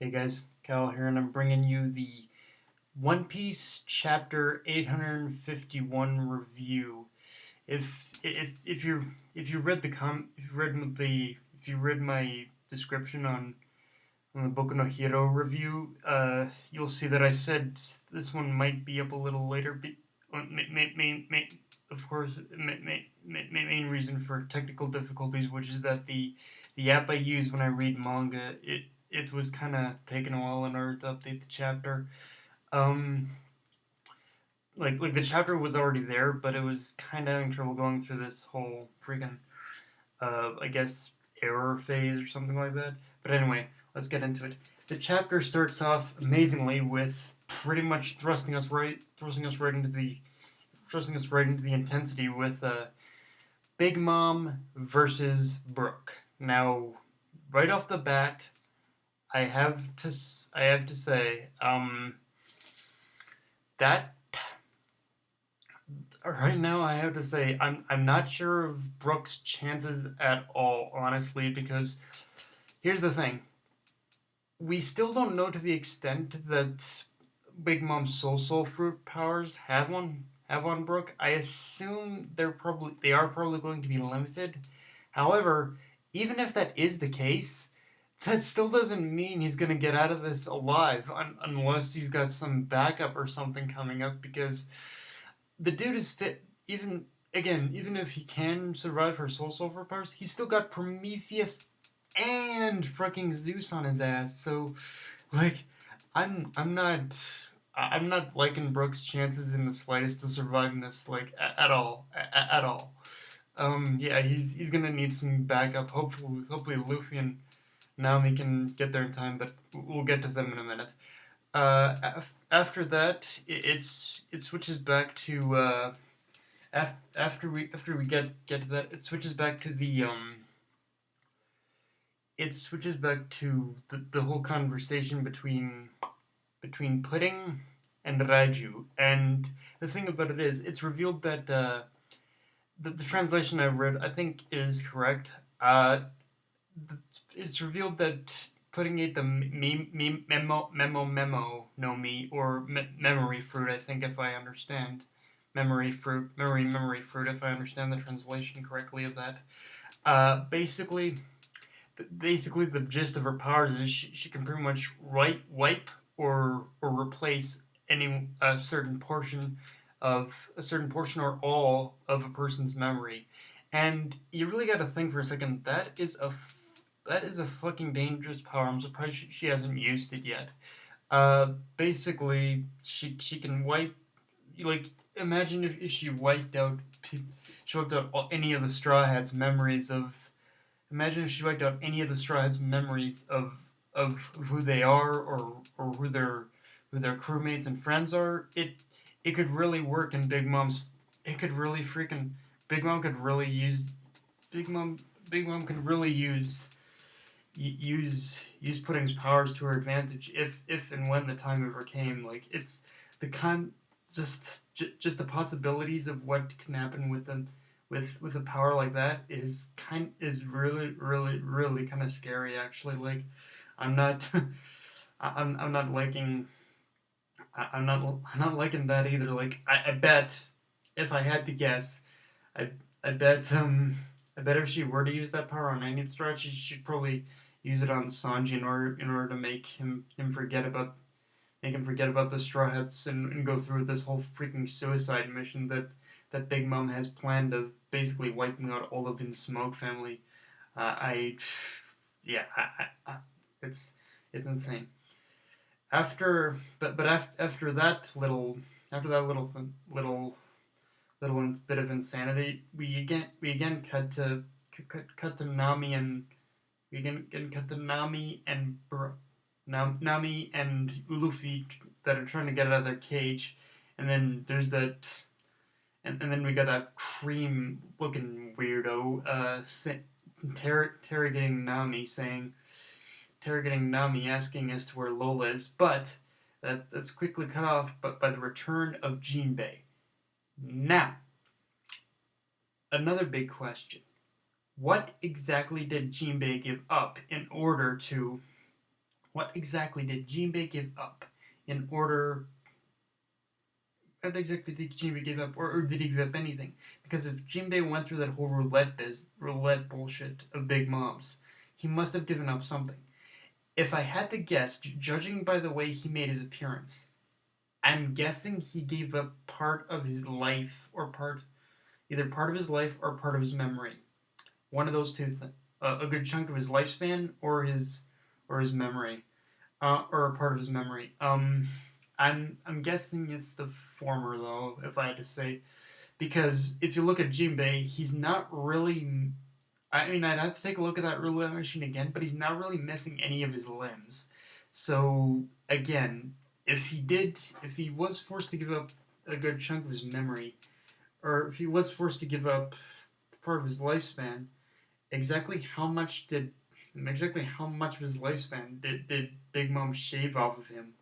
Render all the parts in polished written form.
Hey guys, Cal here, and I'm bringing you the One Piece Chapter 851 review. If you read the if you read my description on the Boku no Hero review, you'll see that I said this one might be up a little later. Of course, main reason for technical difficulties, which is that the app I use when I read manga, it was kind of taking a while in order to update the chapter. Um, like the chapter was already there, but it was kind of having trouble going through this whole freaking I guess error phase or something like that. But anyway, let's get into it. The chapter starts off amazingly with pretty much thrusting us right into the intensity with Big Mom versus Brook. Now, right off the bat, I have to I have to say that right now I have to say I'm not sure of Brook's chances at all, honestly, because here's the thing. We still don't know to the extent that Big Mom's soul fruit powers have on Brook. I assume they are probably going to be limited. However, even if that is the case, that still doesn't mean he's gonna get out of this alive unless he's got some backup or something coming up, because the dude is fit. Even if he can survive for soul sulfur powers, he's still got Prometheus and fucking Zeus on his ass. So, like, I'm not I'm not liking Brooks' chances in the slightest to surviving this, like, at all, at all. Yeah, he's gonna need some backup. Hopefully Luffy and Nami can get there in time, but we'll get to them in a minute. After that, it switches back to after we get to that, it switches back to the whole conversation between Pudding and Raiju. And the thing about it is, it's revealed that the translation I read, I think, is correct. It's revealed that Pudding ate the memo no mi, or memory fruit. I think, if I understand memory fruit, if I understand the translation correctly of that. Basically, the gist of her powers is she can pretty much wipe or replace any a certain portion or all of a person's memory. And you really got to think for a second. That is a fucking dangerous power. I'm surprised she hasn't used it yet. Basically, she can wipe, like, imagine if she wiped out any of the Straw Hats' memories of. Imagine if she wiped out any of the Straw Hats' memories of who they are, or who their crewmates and friends are. It could really work in Big Mom's. It could really freaking Big Mom could really use Big Mom. Big Mom could really use Pudding's powers to her advantage if and when the time ever came. Like, it's the con just the possibilities of what can happen with them with a power like that is really kind of scary, actually. Like, I'm not I'm not liking I'm not liking that either. Like, I bet, if I had to guess, I I bet I bet if she were to use that power on any threat, she'd probably use it on Sanji in order to make him forget about the Straw Hats, and go through with this whole freaking suicide mission that Big Mom has planned, of basically wiping out all of the Smoke family. I yeah, it's insane. After that little bit of insanity, we again cut to Nami and we again cut to Nami and Luffy, that are trying to get out of their cage, and then there's that, and then we got that cream looking weirdo interrogating Nami, asking as to where Lola is, but that's quickly cut off, but by the return of Jinbe. Now, another big question: what exactly did Jinbe give up in order to What exactly did Jimbe give up in order? What exactly did Jimbe give up, or did he give up anything? Because if Jimbe went through that whole roulette bullshit of Big Mom's, he must have given up something. If I had to guess, judging by the way he made his appearance, I'm guessing he gave up part of his life, or either part of his life or part of his memory. One of those two things. A good chunk of his lifespan, or his memory, or a part of his memory. I'm guessing it's the former though, if I had to say, because if you look at Jinbei, he's not really. I mean, I'd have to take a look at that roulette machine again, but he's not really missing any of his limbs. So again, if he was forced to give up a good chunk of his memory, or if he was forced to give up part of his lifespan, exactly how much did exactly how much of his lifespan did Big Mom shave off of him?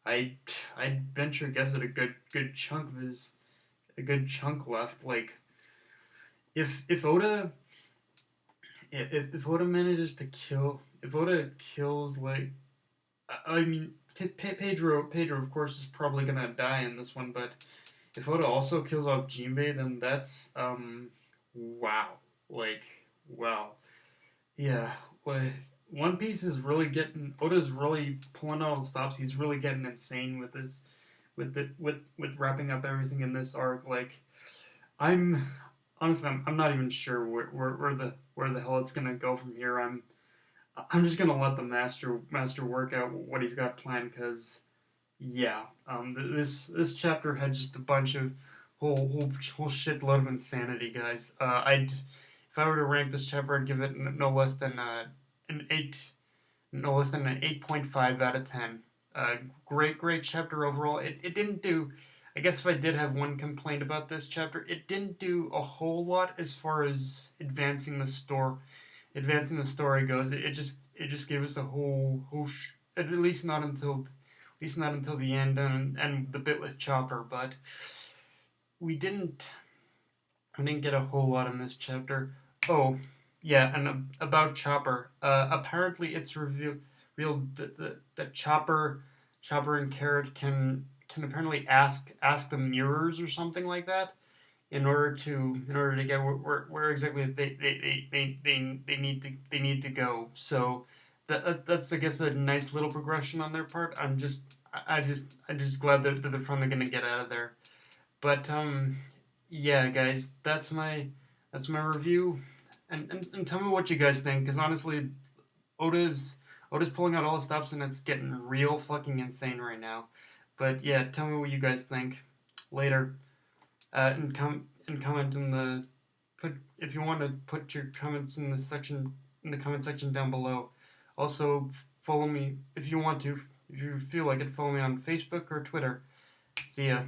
I I'd venture a guess at a good chunk of his a good chunk left. Like if Oda if Oda manages to kill if Oda kills like I mean Pedro of course is probably gonna die in this one, but if Oda also kills off Jinbei, then that's wow, like wow. Yeah, like One Piece is really getting Oda's really pulling all the stops. He's really getting insane with this, with wrapping up everything in this arc. Like I'm honestly, I'm not even sure where the hell it's gonna go from here. I'm just gonna let the master work out what he's got planned because yeah, this chapter had just a bunch of whole shitload of insanity, guys. I'd if I were to rank this chapter, I'd give it no less than an eight, no less than an 8.5 out of 10. Great chapter overall. It didn't do. I guess if I did have one complaint about this chapter, it didn't do a whole lot as far as advancing the story goes. It just gave us a at least not until the end and the bit with Chopper, but we didn't we didn't get a whole lot in this chapter. Oh, yeah, and about Chopper. Apparently, it's revealed that Chopper and Carrot can apparently ask the mirrors or something like that in order to get where exactly they need to go. So that's I guess a nice little progression on their part. I'm just glad that they're finally gonna get out of there. But yeah, guys, that's my review, and tell me what you guys think, because honestly, Oda's Oda's pulling out all the stops, and it's getting real fucking insane right now. But yeah, tell me what you guys think later. And comment in the put if you want to put your comments in the comment section down below. Also, follow me if you want to. If you feel like it, follow me on Facebook or Twitter. See ya.